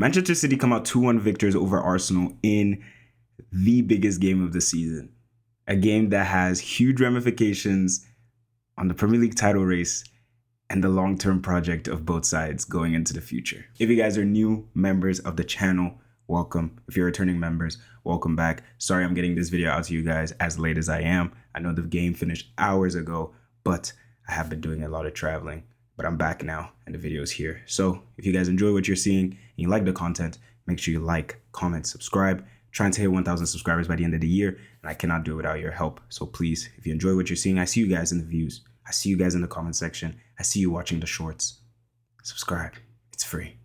Manchester City come out 2-1 victors over Arsenal in the biggest game of the season. A game that has huge ramifications on the Premier League title race and the long-term project of both sides going into the future. If you guys are new members of the channel, welcome. If you're returning members, welcome back. Sorry I'm getting this video out to you guys as late as I am. I know the game finished hours ago, but I have been doing a lot of traveling. But I'm back now and the video is here. So if you guys enjoy what you're seeing and you like the content, make sure you like, comment, subscribe. Trying to hit 1,000 subscribers by the end of the year, and I cannot do it without your help. So please, if you enjoy what you're seeing, I see you guys in the views. I see you guys in the comment section. I see you watching the shorts. Subscribe. It's free.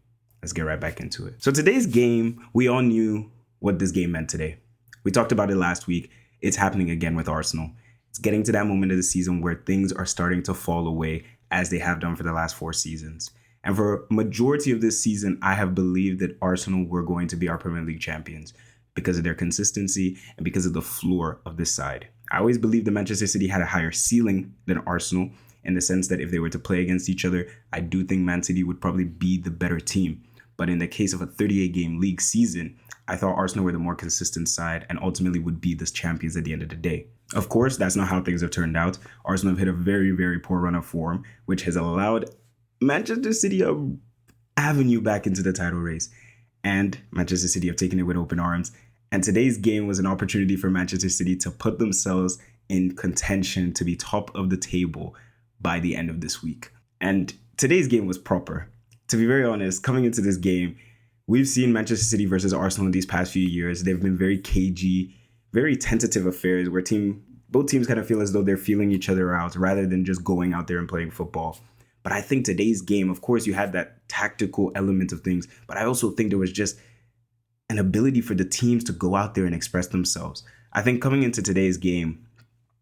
Let's get right back into it. So today's game, we all knew what this game meant today. We talked about it last week. It's happening again with Arsenal. It's getting to that moment of the season where things are starting to fall away as they have done for the last 4 seasons. And for a majority of this season, I have believed that Arsenal were going to be our Premier League champions because of their consistency and because of the floor of this side. I always believed that Manchester City had a higher ceiling than Arsenal in the sense that if they were to play against each other, I do think Man City would probably be the better team. But in the case of a 38-game league season, I thought Arsenal were the more consistent side and ultimately would be the champions at the end of the day. Of course, that's not how things have turned out. Arsenal have hit a very, very poor run of form, which has allowed Manchester City an avenue back into the title race. And Manchester City have taken it with open arms. And today's game was an opportunity for Manchester City to put themselves in contention to be top of the table by the end of this week. And today's game was proper. To be very honest, coming into this game, we've seen Manchester City versus Arsenal in these past few years. They've been very cagey, very tentative affairs where both teams kind of feel as though they're feeling each other out rather than just going out there and playing football. But I think today's game, of course, you had that tactical element of things, but I also think there was just an ability for the teams to go out there and express themselves. I think coming into today's game,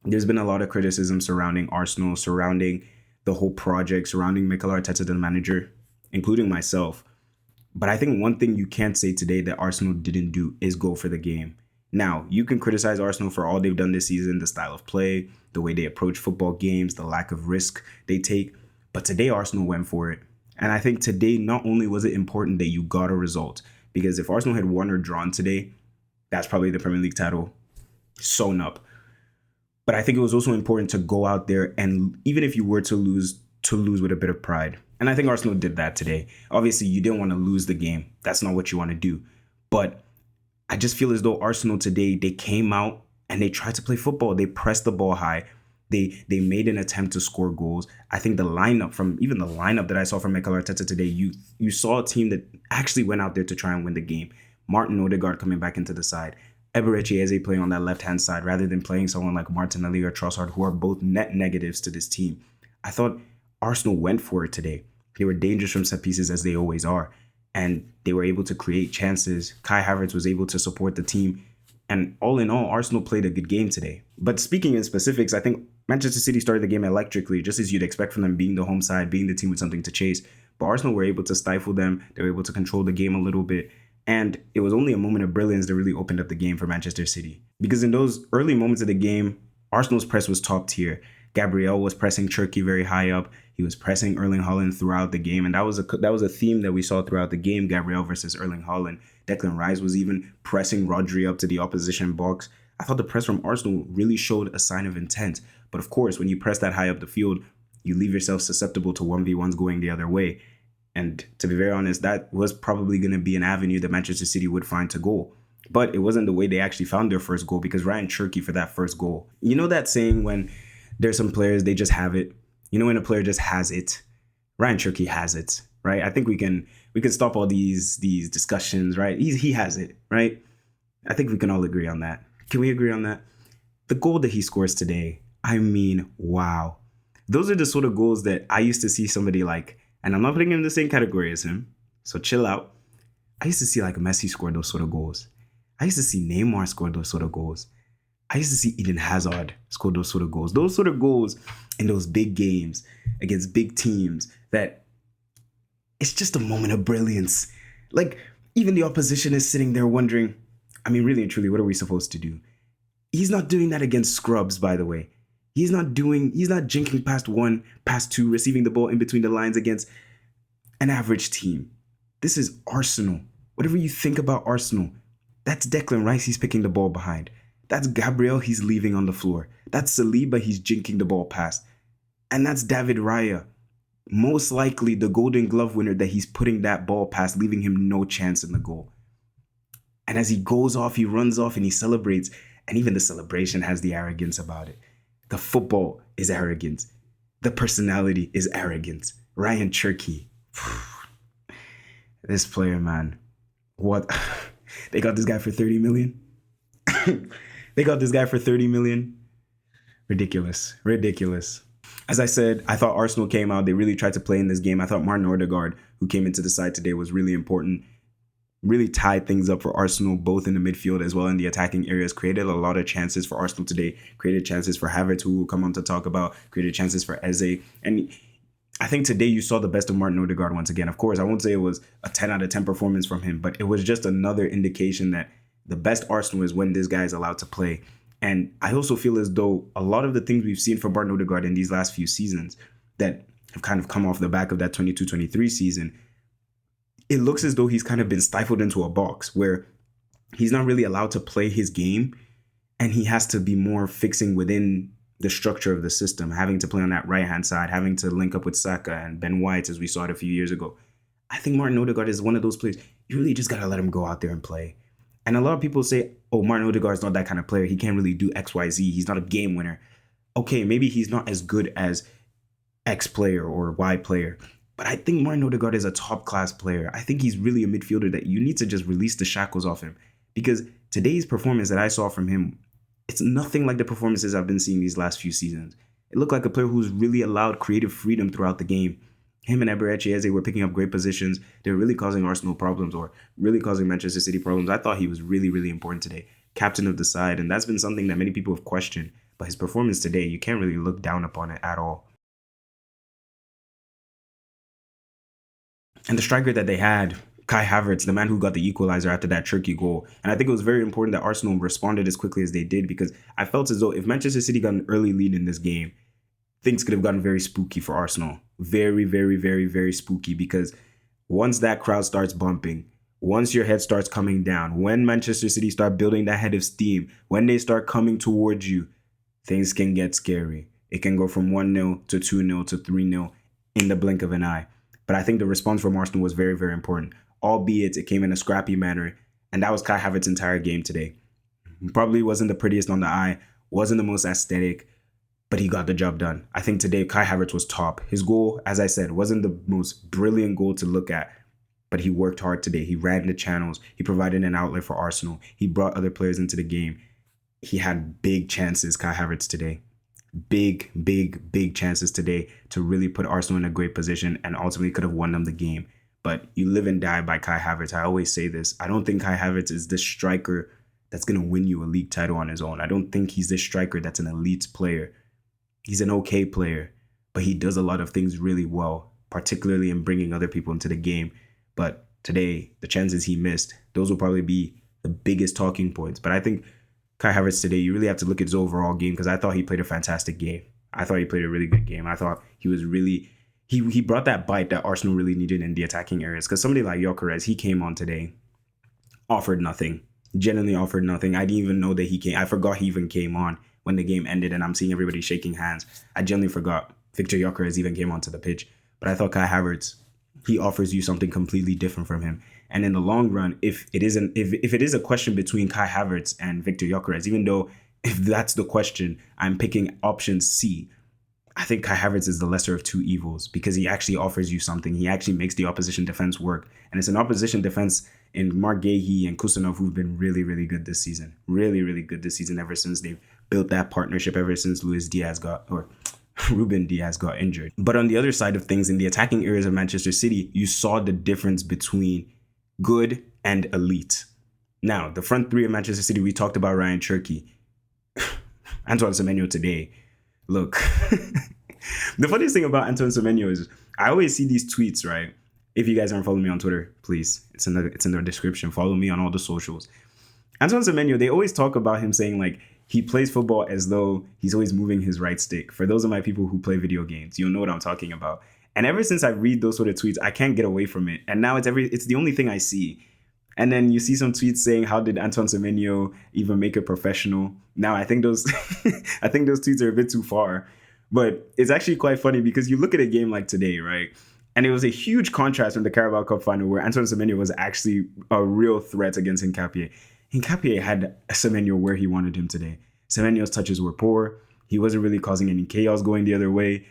there's been a lot of criticism surrounding Arsenal, surrounding the whole project, surrounding Mikel Arteta, the manager, including myself. But I think one thing you can't say today that Arsenal didn't do is go for the game. Now, you can criticize Arsenal for all they've done this season, the style of play, the way they approach football games, the lack of risk they take. But today, Arsenal went for it. And I think today, not only was it important that you got a result, because if Arsenal had won or drawn today, that's probably the Premier League title sewn up. But I think it was also important to go out there and even if you were to lose with a bit of pride. And I think Arsenal did that today. Obviously, you didn't want to lose the game. That's not what you want to do. But I just feel as though Arsenal today, they came out and they tried to play football. They pressed the ball high. They made an attempt to score goals. I think the lineup that I saw from Mikel Arteta today, you saw a team that actually went out there to try and win the game. Martin Odegaard coming back into the side. Eberechi Eze playing on that left-hand side rather than playing someone like Martinelli or Trossard, who are both net negatives to this team. I thought Arsenal went for it today. They were dangerous from set pieces as they always are. And they were able to create chances. Kai Havertz was able to support the team. And all in all, Arsenal played a good game today. But speaking in specifics, I think Manchester City started the game electrically, just as you'd expect from them being the home side, being the team with something to chase. But Arsenal were able to stifle them. They were able to control the game a little bit. And it was only a moment of brilliance that really opened up the game for Manchester City. Because in those early moments of the game, Arsenal's press was top tier. Gabriel was pressing Cherki very high up. He was pressing Erling Haaland throughout the game. And that was a theme that we saw throughout the game, Gabriel versus Erling Haaland. Declan Rice was even pressing Rodri up to the opposition box. I thought the press from Arsenal really showed a sign of intent. But of course, when you press that high up the field, you leave yourself susceptible to 1v1s going the other way. And to be very honest, that was probably going to be an avenue that Manchester City would find to goal. But it wasn't the way they actually found their first goal, because Ryan Cherki for that first goal. You know that saying when there's some players, they just have it. You know when a player just has it? Ryan Cherki has it, right? I think we can stop all these discussions, right? He has it, right? I think we can all agree on that. Can we agree on that? The goal that he scores today, I mean, wow. Those are the sort of goals that I used to see somebody like, and I'm not putting him in the same category as him, so chill out. I used to see like Messi score those sort of goals. I used to see Neymar score those sort of goals. I used to see Eden Hazard score those sort of goals. Those sort of goals in those big games against big teams that it's just a moment of brilliance. Like, even the opposition is sitting there wondering, I mean, really and truly, what are we supposed to do? He's not doing that against scrubs, by the way. He's not jinking past one, past two, receiving the ball in between the lines against an average team. This is Arsenal. Whatever you think about Arsenal, that's Declan Rice he's picking the ball behind. That's Gabriel he's leaving on the floor. That's Saliba he's jinking the ball past. And that's David Raya, most likely the Golden Glove winner that he's putting that ball past, leaving him no chance in the goal. And as he goes off, he runs off and he celebrates. And even the celebration has the arrogance about it. The football is arrogant. The personality is arrogant. Ryan Cherky. This player, man. What? They got this guy for 30 million? They got this guy for 30 million? Ridiculous. Ridiculous. As I said, I thought Arsenal came out. They really tried to play in this game. I thought Martin Odegaard, who came into the side today, was really important. Really tied things up for Arsenal, both in the midfield as well in the attacking areas. Created a lot of chances for Arsenal today. Created chances for Havertz, who we'll come on to talk about. Created chances for Eze. And I think today you saw the best of Martin Odegaard once again. Of course, I won't say it was a 10 out of 10 performance from him, but it was just another indication that the best Arsenal is when this guy is allowed to play. And I also feel as though a lot of the things we've seen from Martin Odegaard in these last few seasons that have kind of come off the back of that 22-23 season, it looks as though he's kind of been stifled into a box where he's not really allowed to play his game and he has to be more fixing within the structure of the system, having to play on that right-hand side, having to link up with Saka and Ben White as we saw it a few years ago. I think Martin Odegaard is one of those players. You really just got to let him go out there and play. And a lot of people say, oh, Martin Odegaard's not that kind of player. He can't really do X, Y, Z. He's not a game winner. Okay, maybe he's not as good as X player or Y player. But I think Martin Odegaard is a top-class player. I think he's really a midfielder that you need to just release the shackles off him. Because today's performance that I saw from him, it's nothing like the performances I've been seeing these last few seasons. It looked like a player who's really allowed creative freedom throughout the game. Him and Eberechi Eze were picking up great positions. They were really causing Arsenal problems or really causing Manchester City problems. I thought he was really, really important today. Captain of the side. And that's been something that many people have questioned. But his performance today, you can't really look down upon it at all. And the striker that they had, Kai Havertz, the man who got the equalizer after that Turkey goal. And I think it was very important that Arsenal responded as quickly as they did, because I felt as though if Manchester City got an early lead in this game, things could have gotten very spooky for Arsenal. Very, very, very, very spooky, because once that crowd starts bumping, once your head starts coming down, when Manchester City start building that head of steam, when they start coming towards you, things can get scary. It can go from 1-0 to 2-0 to 3-0 in the blink of an eye. But I think the response from Arsenal was very, very important, albeit it came in a scrappy manner. And that was Kai Havertz's entire game today. Probably wasn't the prettiest on the eye, wasn't the most aesthetic, but he got the job done. I think today Kai Havertz was top. His goal, as I said, wasn't the most brilliant goal to look at, but he worked hard today. He ran the channels. He provided an outlet for Arsenal. He brought other players into the game. He had big chances, Kai Havertz, today. Big, big, big chances today to really put Arsenal in a great position and ultimately could have won them the game. But you live and die by Kai Havertz. I always say this. I don't think Kai Havertz is the striker that's going to win you a league title on his own. I don't think he's this striker that's an elite player. He's an okay player, but he does a lot of things really well, particularly in bringing other people into the game. But today, the chances he missed, those will probably be the biggest talking points. But I think Kai Havertz today, you really have to look at his overall game, because I thought he played a fantastic game. I thought he played a really good game. I thought he was really, he brought that bite that Arsenal really needed in the attacking areas. Because somebody like Gyökeres, he came on today, offered nothing, genuinely offered nothing. I didn't even know that he came. I forgot he even came on when the game ended, and I'm seeing everybody shaking hands. I genuinely forgot Victor Gyökeres even came onto the pitch. But I thought Kai Havertz, he offers you something completely different from him. And in the long run, if it is a question between Kai Havertz and Victor Gyökeres, even though if that's the question, I'm picking option C, I think Kai Havertz is the lesser of two evils, because he actually offers you something. He actually makes the opposition defense work. And it's an opposition defense in Marc Guéhi and Kusanov who've been really, really good this season. Really, really good this season ever since they've built that partnership, ever since Ruben Diaz got injured. But on the other side of things, in the attacking areas of Manchester City, you saw the difference between good and elite. Now, the front three of Manchester City, we talked about Ryan Cherky. Antoine Semenyo today. Look, the funniest thing about Antoine Semenyo is I always see these tweets, right? If you guys aren't following me on Twitter, please, it's in the description. Follow me on all the socials. Antoine Semenyo, they always talk about him saying like he plays football as though he's always moving his right stick. For those of my people who play video games, you'll know what I'm talking about. And ever since I read those sort of tweets, I can't get away from it. And now it's the only thing I see. And then you see some tweets saying, how did Antoine Semenyo even make it professional? Now, I think those I think those tweets are a bit too far. But it's actually quite funny because you look at a game like today, right? And it was a huge contrast from the Carabao Cup final where Antoine Semenyo was actually a real threat against Hincapié. Hincapié had Semenyo where he wanted him today. Semenyo's touches were poor. He wasn't really causing any chaos going the other way.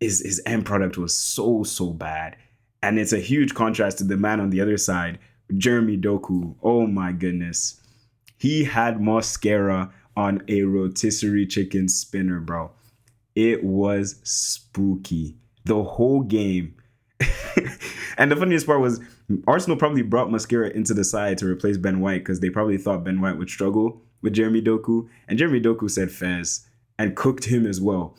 His end product was so bad. And it's a huge contrast to the man on the other side, Jeremy Doku. Oh my goodness. He had mascara on a rotisserie chicken spinner, bro. It was spooky. The whole game. And the funniest part was Arsenal probably brought mascara into the side to replace Ben White because they probably thought Ben White would struggle with Jeremy Doku. And Jeremy Doku said fez and cooked him as well.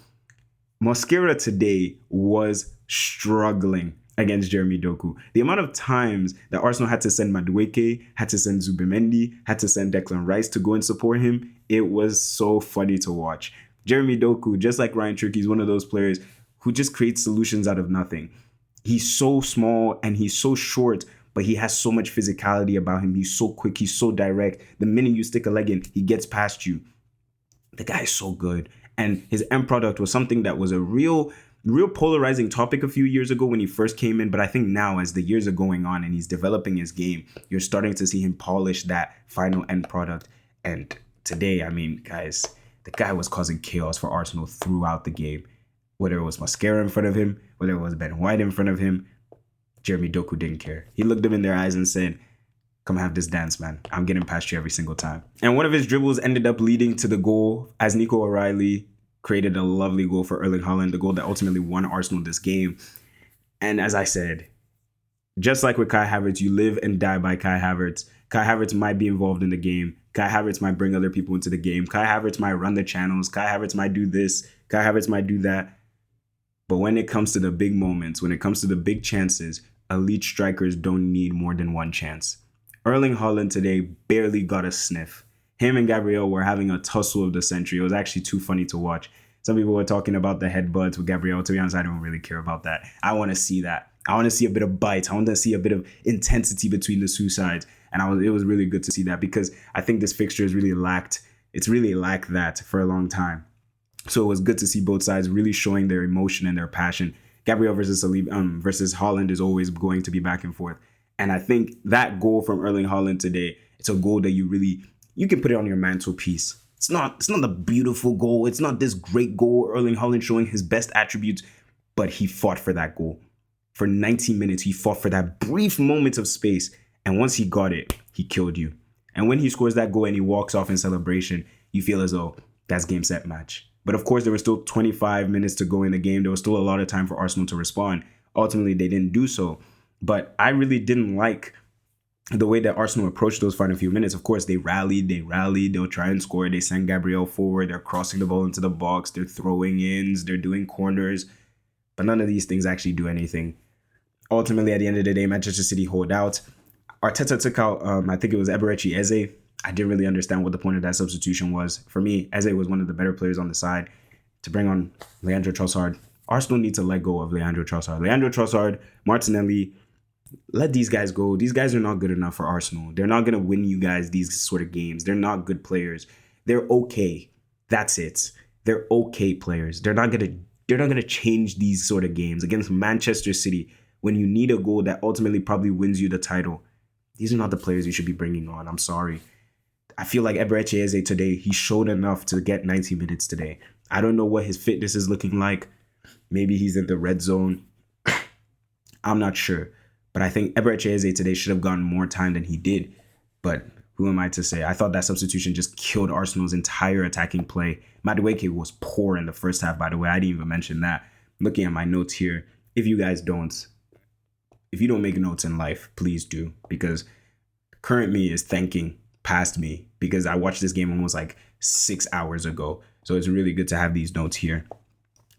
Mascara today was struggling against Jeremy Doku. The amount of times that Arsenal had to send Madueke, had to send Zubimendi, had to send Declan Rice to go and support him, it was so funny to watch. Jeremy Doku, just like Ryan Cherki, is one of those players who just creates solutions out of nothing. He's so small and he's so short, but he has so much physicality about him. He's so quick. He's so direct. The minute you stick a leg in, he gets past you. The guy is so good. And his end product was something that was a real polarizing topic a few years ago when he first came in. But I think now, as the years are going on and he's developing his game, you're starting to see him polish that final end product. And today, I mean, guys, the guy was causing chaos for Arsenal throughout the game. Whether it was mascara in front of him, whether it was Ben White in front of him, Jeremy Doku didn't care. He looked them in their eyes and said, come have this dance, man. I'm getting past you every single time. And one of his dribbles ended up leading to the goal as Nico O'Reilly created a lovely goal for Erling Haaland, the goal that ultimately won Arsenal this game. And as I said, just like with Kai Havertz, you live and die by Kai Havertz. Kai Havertz might be involved in the game. Kai Havertz might bring other people into the game. Kai Havertz might run the channels. Kai Havertz might do this. Kai Havertz might do that. But when it comes to the big moments, when it comes to the big chances, elite strikers don't need more than one chance. Erling Haaland today barely got a sniff. Him and Gabriel were having a tussle of the century. It was actually too funny to watch. Some people were talking about the headbutts with Gabriel. To be honest, I don't really care about that. I want to see that. I want to see a bit of bite. I want to see a bit of intensity between the two sides. And it was really good to see that because I think this fixture has really lacked that for a long time. So it was good to see both sides really showing their emotion and their passion. Gabriel versus Haaland is always going to be back and forth. And I think that goal from Erling Haaland today, it's a goal that you can put it on your mantelpiece. It's not a beautiful goal. It's not this great goal, Erling Haaland showing his best attributes, but he fought for that goal. For 90 minutes, he fought for that brief moment of space. And once he got it, he killed you. And when he scores that goal and he walks off in celebration, you feel as though that's game, set, match. But of course, there was still 25 minutes to go in the game. There was still a lot of time for Arsenal to respond. Ultimately, they didn't do so. But I really didn't like the way that Arsenal approached those final few minutes. Of course, they rallied. They'll try and score. They send Gabriel forward. They're crossing the ball into the box. They're throwing ins. They're doing corners. But none of these things actually do anything. Ultimately, at the end of the day, Manchester City hold out. Arteta took out, I think it was Eberechi Eze. I didn't really understand what the point of that substitution was. For me, Eze was one of the better players on the side. To bring on Leandro Trossard, Arsenal need to let go of Leandro Trossard. Leandro Trossard, Martinelli, let these guys go. These guys are not good enough for Arsenal. They're not going to win you guys these sort of games. They're not good players. They're okay. That's it. They're okay players. They're not going to change these sort of games against Manchester City when you need a goal that ultimately probably wins you the title. These are not the players you should be bringing on. I'm sorry. I feel like Eberechi Eze today, he showed enough to get 90 minutes today. I don't know what his fitness is looking like. Maybe he's in the red zone. I'm not sure. But I think Eberechi Eze today should have gotten more time than he did. But who am I to say? I thought that substitution just killed Arsenal's entire attacking play. Madueke was poor in the first half, by the way. I didn't even mention that. Looking at my notes here, if you don't make notes in life, please do. Because current me is thanking past me because I watched this game almost like 6 hours ago. So it's really good to have these notes here.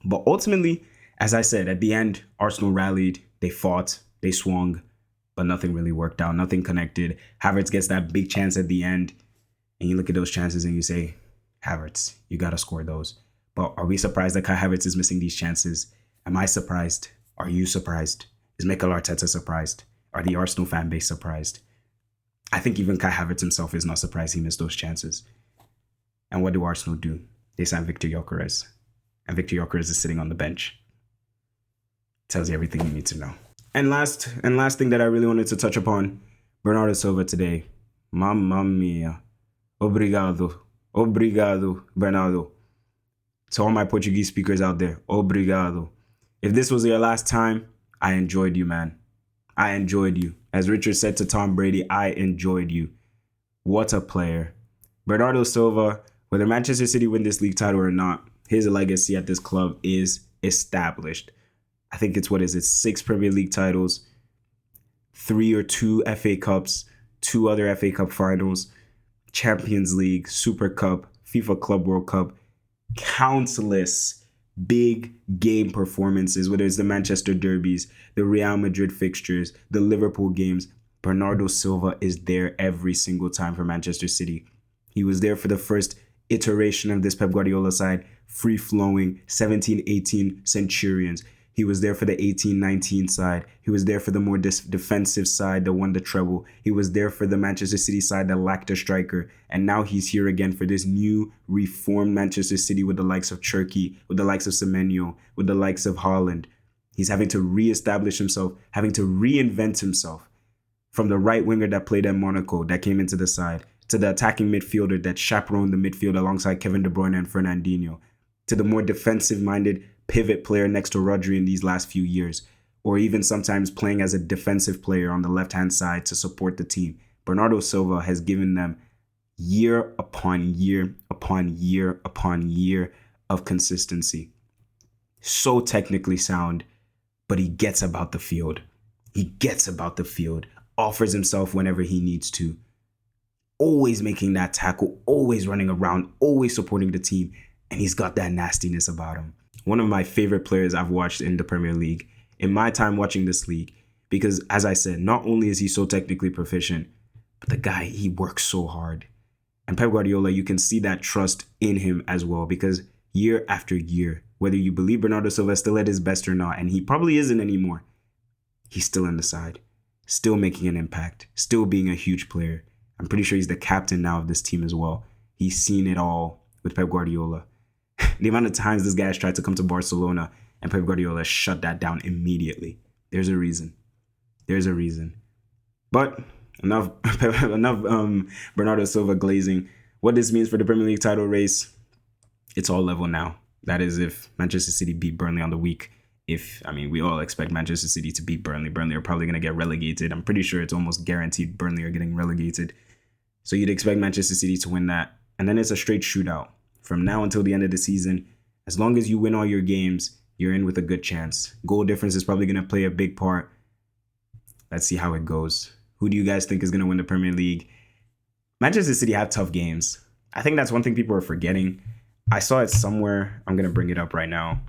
But ultimately, as I said, at the end, Arsenal rallied. They fought. They swung. But nothing really worked out. Nothing connected. Havertz gets that big chance at the end. And you look at those chances and you say, Havertz, you got to score those. But are we surprised that Kai Havertz is missing these chances? Am I surprised? Are you surprised? Is Mikel Arteta surprised? Are the Arsenal fan base surprised? I think even Kai Havertz himself is not surprised he missed those chances. And what do Arsenal do? They sign Victor Gyökeres. And Victor Gyökeres is sitting on the bench. Tells you everything you need to know. And last thing that I really wanted to touch upon, Bernardo Silva today. Mamma mia. Obrigado. Obrigado, Bernardo. To all my Portuguese speakers out there, obrigado. If this was your last time, I enjoyed you, man. I enjoyed you. As Richard said to Tom Brady, I enjoyed you. What a player. Bernardo Silva, whether Manchester City win this league title or not, his legacy at this club is established. I think it's 6 Premier League titles, 3 or 2 FA Cups, 2 other FA Cup finals, Champions League, Super Cup, FIFA Club World Cup, countless big game performances, whether it's the Manchester derbies, the Real Madrid fixtures, the Liverpool games. Bernardo Silva is there every single time for Manchester City. He was there for the first iteration of this Pep Guardiola side, free-flowing 17-18 Centurions. He was there for the 18-19 side. He was there for the more defensive side that won the treble. He was there for the Manchester City side that lacked a striker. And now he's here again for this new reformed Manchester City with the likes of Cherki, with the likes of Semenyo, with the likes of Haaland. He's having to reestablish himself, having to reinvent himself from the right winger that played at Monaco, that came into the side, to the attacking midfielder that chaperoned the midfield alongside Kevin De Bruyne and Fernandinho, to the more defensive-minded pivot player next to Rodri in these last few years, or even sometimes playing as a defensive player on the left-hand side to support the team. Bernardo Silva has given them year upon year upon year upon year of consistency. So technically sound, but he gets about the field. He gets about the field, offers himself whenever he needs to, always making that tackle, always running around, always supporting the team, and he's got that nastiness about him. One of my favorite players I've watched in the Premier League in my time watching this league, because as I said, not only is he so technically proficient, but the guy, he works so hard. And Pep Guardiola, you can see that trust in him as well, because year after year, whether you believe Bernardo Silva is still at his best or not, and he probably isn't anymore, he's still in the side, still making an impact, still being a huge player. I'm pretty sure he's the captain now of this team as well. He's seen it all with Pep Guardiola. The amount of times this guy has tried to come to Barcelona and Pep Guardiola shut that down immediately. There's a reason. There's a reason. But enough Bernardo Silva glazing. What this means for the Premier League title race, it's all level now. That is if Manchester City beat Burnley on the week. We all expect Manchester City to beat Burnley. Burnley are probably going to get relegated. I'm pretty sure it's almost guaranteed Burnley are getting relegated. So you'd expect Manchester City to win that. And then it's a straight shootout. From now until the end of the season, as long as you win all your games, you're in with a good chance. Goal difference is probably going to play a big part. Let's see how it goes. Who do you guys think is going to win the Premier League? Manchester City have tough games. I think that's one thing people are forgetting. I saw it somewhere. I'm going to bring it up right now.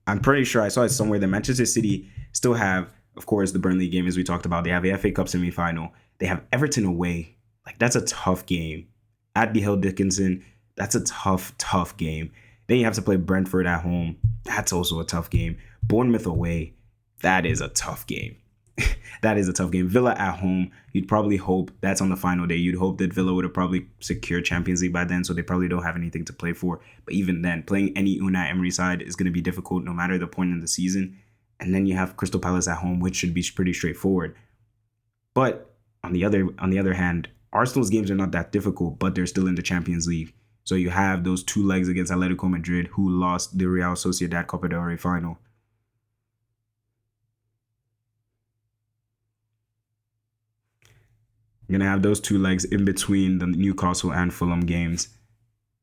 I'm pretty sure I saw it somewhere that Manchester City still have, of course, the Burnley game, as we talked about. They have the FA Cup semi-final. They have Everton away. That's a tough game. At the Hill Dickinson, that's a tough game. Then you have to play Brentford at home. That's also a tough game. Bournemouth away. That is a tough game. That is a tough game. Villa at home. You'd probably hope that's on the final day. You'd hope that Villa would have probably secured Champions League by then, so they probably don't have anything to play for. But even then, playing any Unai Emery side is going to be difficult no matter the point in the season. And then you have Crystal Palace at home, which should be pretty straightforward. But on the other hand, Arsenal's games are not that difficult, but they're still in the Champions League. So you have those 2 legs against Atletico Madrid, who lost the Real Sociedad Copa del Rey final. You're going to have those 2 legs in between the Newcastle and Fulham games.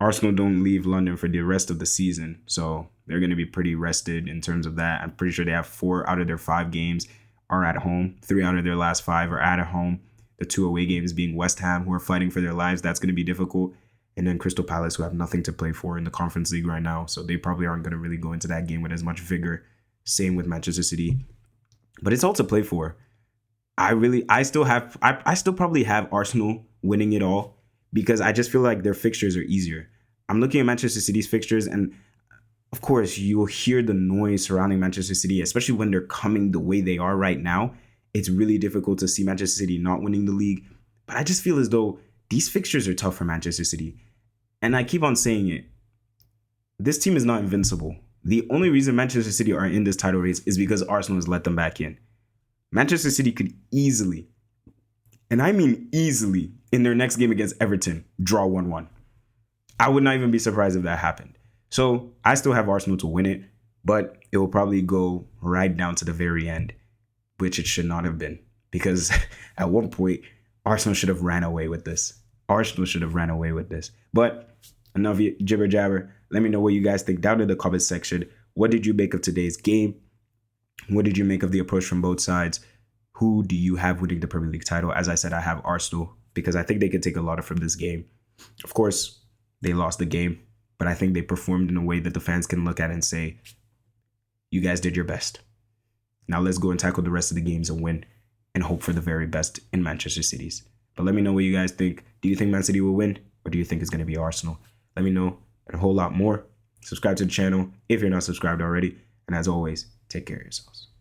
Arsenal don't leave London for the rest of the season, so they're going to be pretty rested in terms of that. I'm pretty sure they have 4 out of their 5 games are at home. 3 out of their last 5 are at home. The 2 away games being West Ham, who are fighting for their lives. That's going to be difficult. And then Crystal Palace, who have nothing to play for in the Conference League right now, so they probably aren't going to really go into that game with as much vigor. Same with Manchester City. But it's all to play for. I still probably have Arsenal winning it all because I just feel like their fixtures are easier. I'm looking at Manchester City's fixtures, and of course, you'll hear the noise surrounding Manchester City, especially when they're coming the way they are right now. It's really difficult to see Manchester City not winning the league. But I just feel as though these fixtures are tough for Manchester City. And I keep on saying it. This team is not invincible. The only reason Manchester City are in this title race is because Arsenal has let them back in. Manchester City could easily, and I mean easily, in their next game against Everton, draw 1-1. I would not even be surprised if that happened. So I still have Arsenal to win it, but it will probably go right down to the very end, which it should not have been. Because at one point, Arsenal should have ran away with this. But enough jibber jabber. Let me know what you guys think down in the comment section. What did you make of today's game? What did you make of the approach from both sides? Who do you have winning the Premier League title? As I said, I have Arsenal because I think they can take a lot from this game. Of course, they lost the game, but I think they performed in a way that the fans can look at and say, you guys did your best. Now let's go and tackle the rest of the games and win and hope for the very best in Manchester City's. But let me know what you guys think. Do you think Man City will win, or do you think it's going to be Arsenal? Let me know and a whole lot more. Subscribe to the channel if you're not subscribed already. And as always, take care of yourselves.